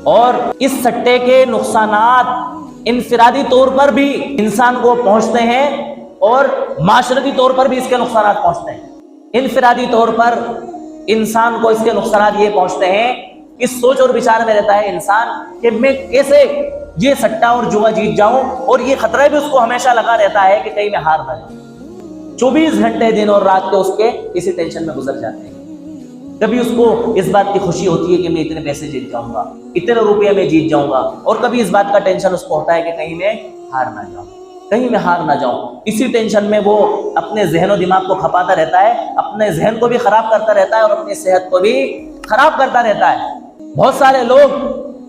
اور اس سٹے کے نقصانات انفرادی طور پر بھی انسان کو پہنچتے ہیں اور معاشرتی طور پر بھی اس کے نقصانات پہنچتے ہیں۔ انفرادی طور پر انسان کو اس کے نقصانات یہ پہنچتے ہیں کہ سوچ اور بچار میں رہتا ہے انسان کہ میں کیسے یہ سٹا اور جوا جیت جاؤں، اور یہ خطرہ بھی اس کو ہمیشہ لگا رہتا ہے کہ کہیں میں ہار نہ جاؤں۔ 24 گھنٹے دن اور رات کے اس کے اسی ٹینشن میں گزر جاتے ہیں۔ کبھی اس کو اس بات کی خوشی ہوتی ہے کہ میں اتنے پیسے جیت جاؤں گا، اتنے روپے میں جیت جاؤں گا، اور کبھی اس بات کا ٹینشن اس کو ہوتا ہے کہ کہیں میں ہار نہ جاؤں، کہیں میں ہار نہ جاؤں۔ اسی ٹینشن میں وہ اپنے ذہن و دماغ کو کھپاتا رہتا ہے، اپنے ذہن کو بھی خراب کرتا رہتا ہے اور اپنی صحت کو بھی خراب کرتا رہتا ہے۔ بہت سارے لوگ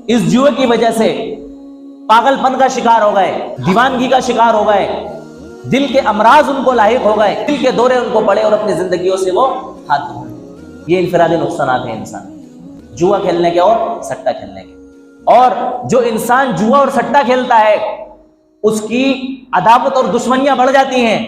اس جوئے کی وجہ سے پاگل پن کا شکار ہو گئے، دیوانگی کا شکار ہو گئے، دل کے امراض ان کو لاحق ہو گئے، دل کے دورے ان کو پڑے اور اپنی زندگیوں سے وہ ہاتھ دھو گئے۔ یہ انفرادی نقصانات ہیں انسان جوا کھیلنے کے اور سٹا کھیلنے کے۔ اور جو انسان جوا اور سٹا کھیلتا ہے اس کی عداوت اور دشمنیاں بڑھ جاتی ہیں،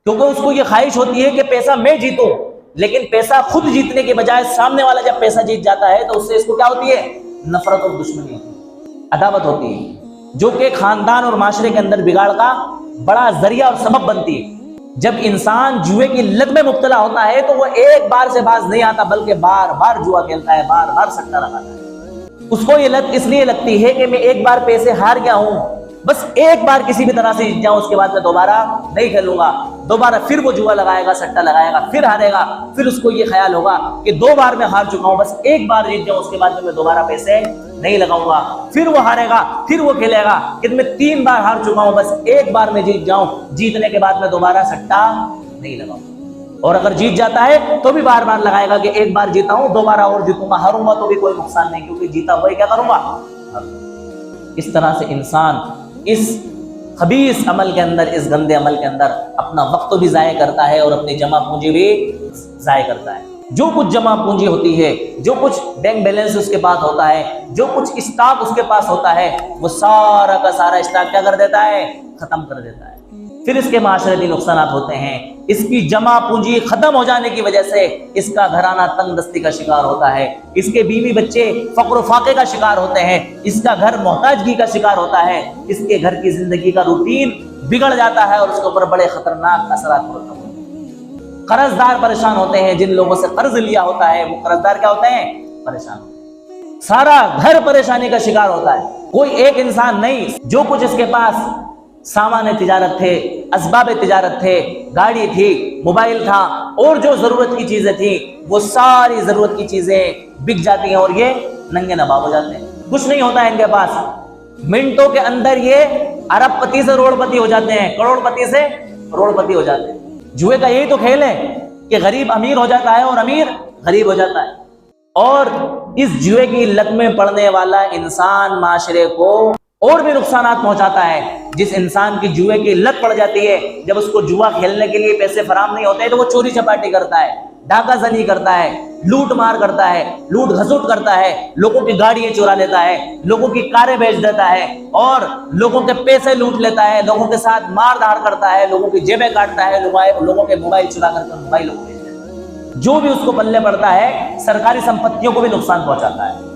کیونکہ اس کو یہ خواہش ہوتی ہے کہ پیسہ میں جیتوں، لیکن پیسہ خود جیتنے کے بجائے سامنے والا جب پیسہ جیت جاتا ہے تو اس سے اس کو کیا ہوتی ہے؟ نفرت اور دشمنی ہوتی ہے، عداوت ہوتی ہے، جو کہ خاندان اور معاشرے کے اندر بگاڑ کا بڑا ذریعہ اور سبب بنتی ہے۔ جب انسان جوئے کی لت میں مبتلا ہوتا ہے تو وہ ایک بار سے باز نہیں آتا، بلکہ بار بار جوا کھیلتا ہے، بار بار سٹا لگاتا ہے۔ اس کو یہ لت اس لیے لگتی ہے کہ میں ایک بار پیسے ہار گیا ہوں، بس ایک بار کسی بھی طرح سے جیت جاؤں، اس کے بعد میں دوبارہ نہیں کھیلوں گا۔ دوبارہ پھر وہ جوا لگائے گا، سٹا لگائے گا، پھر ہارے گا، پھر اس کو یہ خیال ہوگا کہ 2 بار میں ہار چکا ہوں، بس ایک بار جیت جاؤں، اس کے بعد میں دوبارہ پیسے نہیں لگاؤں گا۔ پھر وہ ہارے گا، پھر وہ کھیلے گا کہ میں 3 بار ہار چکا ہوں، بس ایک بار میں جیت جاؤں، جیتنے کے بعد میں دوبارہ سٹا نہیں لگاؤں گا۔ اور اگر جیت جاتا ہے تو بھی بار بار لگائے گا کہ ایک بار جیتا ہوں، دوبارہ اور جیتوں گا، ہاروں گا تو بھی کوئی نقصان نہیں، کیونکہ جیتا ہوا ہی کیا کروں گا۔ اس طرح سے انسان اس خبیث عمل کے اندر، اس گندے عمل کے اندر اپنا وقت بھی ضائع کرتا ہے اور اپنی جمع پونجی بھی ضائع کرتا ہے۔ جو کچھ جمع پونجی ہوتی ہے، جو کچھ بینک بیلنس اس کے پاس ہوتا ہے، جو کچھ اسٹاک اس کے پاس ہوتا ہے، وہ سارا کا سارا اسٹاک کیا کر دیتا ہے؟ ختم کر دیتا ہے۔ پھر اس کے معاشرتی نقصانات ہوتے ہیں۔ اس کی جمع پونجی ختم ہو جانے کی وجہ سے اس کا گھرانہ تنگ دستی کا شکار ہوتا ہے، اس کے بیوی بچے فقر و فاقے کا شکار ہوتے ہیں، اس کا گھر محتاجگی کا شکار ہوتا ہے، اس کے گھر کی زندگی کا روٹین بگڑ جاتا ہے اور اس کے اوپر بڑے خطرناک اثرات مرتب ہوتے ہیں۔ قرض دار پریشان ہوتے ہیں، جن لوگوں سے قرض لیا ہوتا ہے وہ قرض دار کیا ہوتے ہیں؟ پریشان ہوتے ہیں۔ سارا گھر پریشانی کا شکار ہوتا ہے۔ کوئی ایک انسان نہیں، جو کچھ اس کے پاس سامان تجارت تھے، اسباب تجارت تھے، گاڑی تھی، موبائل تھا، اور جو ضرورت کی چیزیں تھیں، وہ ساری ضرورت کی چیزیں بک جاتی ہیں اور یہ ننگے نباب ہو جاتے ہیں۔ کچھ نہیں ہوتا ہے ان کے پاس، منٹوں کے اندر یہ ارب پتی سے روڑ پتی ہو جاتے ہیں، کروڑ پتی سے روڑ پتی ہو جاتے ہیں۔ جوئے کا یہی تو کھیل ہے کہ غریب امیر ہو جاتا ہے اور امیر غریب ہو جاتا ہے۔ اور اس جوئے کی لت میں پڑنے والا انسان معاشرے کو اور بھی نقصانات پہنچاتا ہے۔ جس انسان کی جوئے کی لت پڑ جاتی ہے، جب اس کو جوا کھیلنے کے لیے پیسے فراہم نہیں ہوتے تو وہ چوری چپاٹی کرتا ہے، ڈاکہ زنی کرتا ہے، لوٹ مار کرتا ہے، لوٹ گھسوٹ کرتا ہے، لوگوں کی گاڑیاں چورا لیتا ہے، لوگوں کی کاریں بیچ دیتا ہے اور لوگوں کے پیسے لوٹ لیتا ہے، لوگوں کے ساتھ مار دھاڑ کرتا ہے، لوگوں کی جیبیں کاٹتا ہے، لوگوں کے موبائل چرا کر موبائلوں کو بیچ دیتا ہے۔ جو بھی اس کو پلے پڑتا ہے، سرکاری سمپتیوں کو بھی نقصان پہنچاتا ہے۔